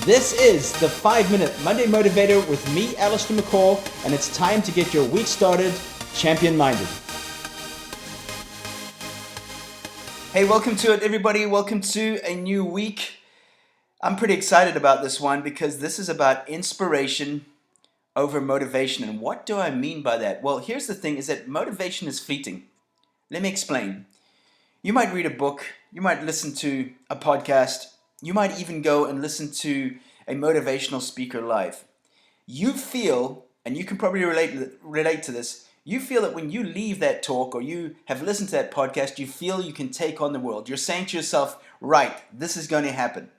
This is the 5-Minute Monday Motivator with me, Alistair McCall, and it's time to get your week started champion-minded. Hey, welcome to it, everybody. Welcome to a new week. I'm pretty excited about this one because this is about inspiration over motivation. And what do I mean by that? Well, here's the thing, is that motivation is fleeting. Let me explain. You might read a book, you might listen to a podcast, you might even go and listen to a motivational speaker live. You feel, and you can probably relate to this, you feel that when you leave that talk or you have listened to that podcast, you feel you can take on the world. You're saying to yourself, right, this is going to happen.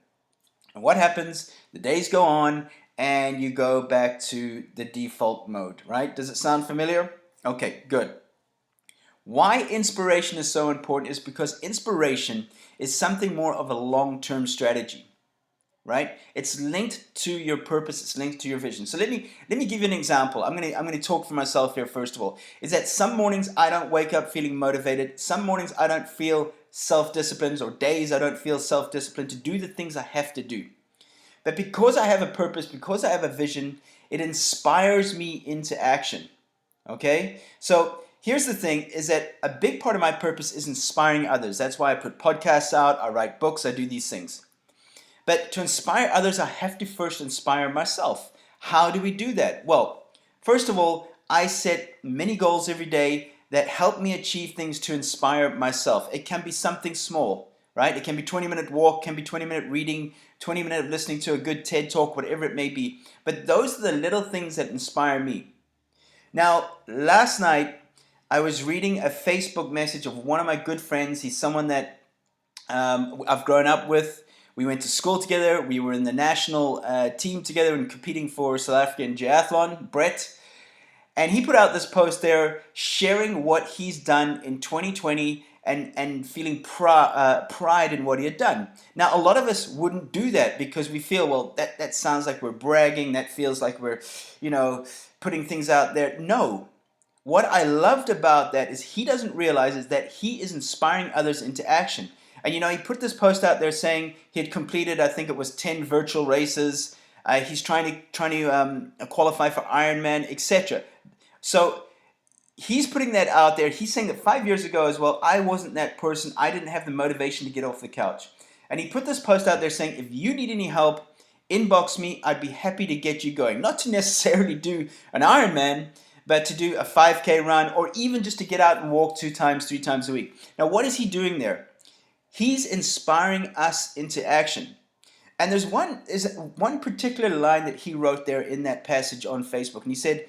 And what happens? The days go on and you go back to the default mode, right? Does it sound familiar? Okay, good. Why inspiration is so important is because inspiration is something more of a long-term strategy, right? It's linked to your purpose, it's linked to your vision. So let me give you an example. I'm gonna talk for myself here first of all. Is that some mornings I don't wake up feeling motivated, some mornings I don't feel self-disciplined, or days I don't feel self-disciplined to do the things I have to do. But because I have a purpose, because I have a vision, it inspires me into action. Okay? So here's the thing, is that a big part of my purpose is inspiring others. That's why I put podcasts out, I write books, I do these things. But to inspire others, I have to first inspire myself. How do we do that? Well, first of all, I set many goals every day that help me achieve things to inspire myself. It can be something small, right? It can be 20-minute walk, can be 20-minute reading, 20-minute listening to a good TED Talk, whatever it may be. But those are the little things that inspire me. Now, last night, I was reading a Facebook message of one of my good friends. He's someone that I've grown up with. We went to school together. We were in the national team together and competing for South African Duathlon, Brett. And he put out this post there sharing what he's done in 2020 and feeling pride in what he had done. Now, a lot of us wouldn't do that because we feel, well, that sounds like we're bragging. That feels like we're, putting things out there. No. What I loved about that is he doesn't realize is that he is inspiring others into action. And he put this post out there saying he had completed, I think it was 10 virtual races. He's trying to qualify for Ironman, etc. So he's putting that out there. He's saying that 5 years ago as well, I wasn't that person. I didn't have the motivation to get off the couch. And he put this post out there saying, if you need any help, inbox me. I'd be happy to get you going. Not to necessarily do an Ironman, but to do a 5K run or even just to get out and walk 2 times, 3 times a week. Now, what is he doing there? He's inspiring us into action. And there's one particular line that he wrote there in that passage on Facebook. And he said,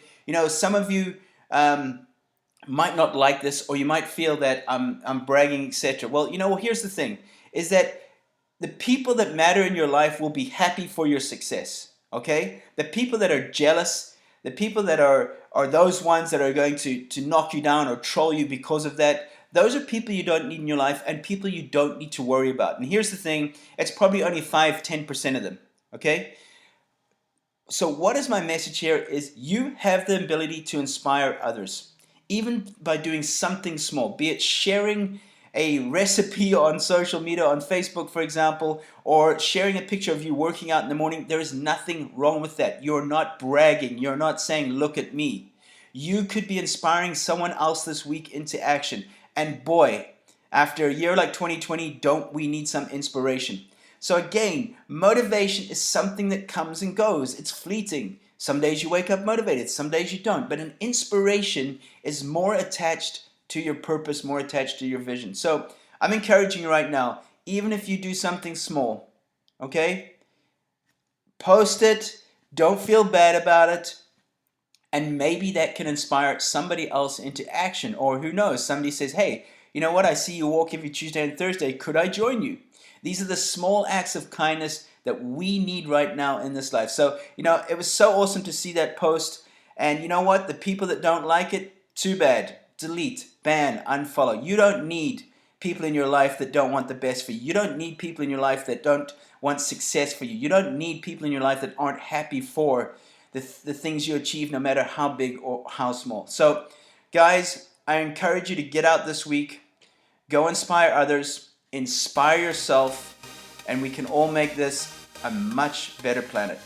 some of you might not like this, or you might feel that I'm bragging, etc. Well, here's the thing, is that the people that matter in your life will be happy for your success, okay? The people that are jealous, the people that are those ones that are going to knock you down or troll you because of that, those are people you don't need in your life and people you don't need to worry about. And here's the thing, it's probably only 5-10% of them, okay? So what is my message here is you have the ability to inspire others, even by doing something small, be it sharing a recipe on social media, on Facebook, for example, or sharing a picture of you working out in the morning. There is nothing wrong with that. You're not bragging. You're not saying, look at me. You could be inspiring someone else this week into action. And boy, after a year like 2020, don't we need some inspiration? So again, motivation is something that comes and goes. It's fleeting. Some days you wake up motivated, some days you don't. But an inspiration is more attached to your purpose, more attached to your vision. So I'm encouraging you right now, even if you do something small, okay? Post it, don't feel bad about it, and maybe that can inspire somebody else into action. Or who knows, somebody says, hey, you know what, I see you walk every Tuesday and Thursday, could I join you? These are the small acts of kindness that we need right now in this life. So, it was so awesome to see that post. And you know what, the people that don't like it, too bad. Delete, ban, unfollow. You don't need people in your life that don't want the best for you. You don't need people in your life that don't want success for you. You don't need people in your life that aren't happy for the things you achieve, no matter how big or how small. So, guys, I encourage you to get out this week, go inspire others, inspire yourself, and we can all make this a much better planet.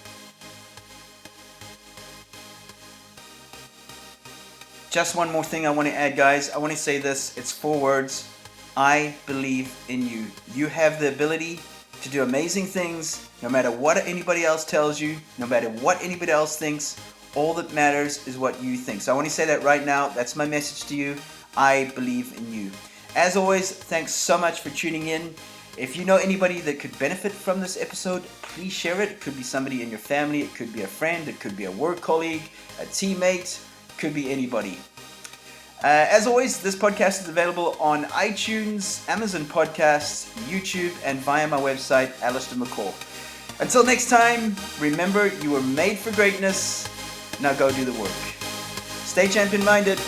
Just one more thing I want to add, guys. I want to say this. It's 4 words. I believe in you. You have the ability to do amazing things no matter what anybody else tells you, no matter what anybody else thinks. All that matters is what you think. So I want to say that right now. That's my message to you. I believe in you. As always, thanks so much for tuning in. If you know anybody that could benefit from this episode, please share it. It could be somebody in your family. It could be a friend. It could be a work colleague, a teammate. It could be anybody. As always, this podcast is available on iTunes, Amazon Podcasts, YouTube, and via my website, Alistair McCall. Until next time, remember, you were made for greatness. Now go do the work. Stay champion-minded.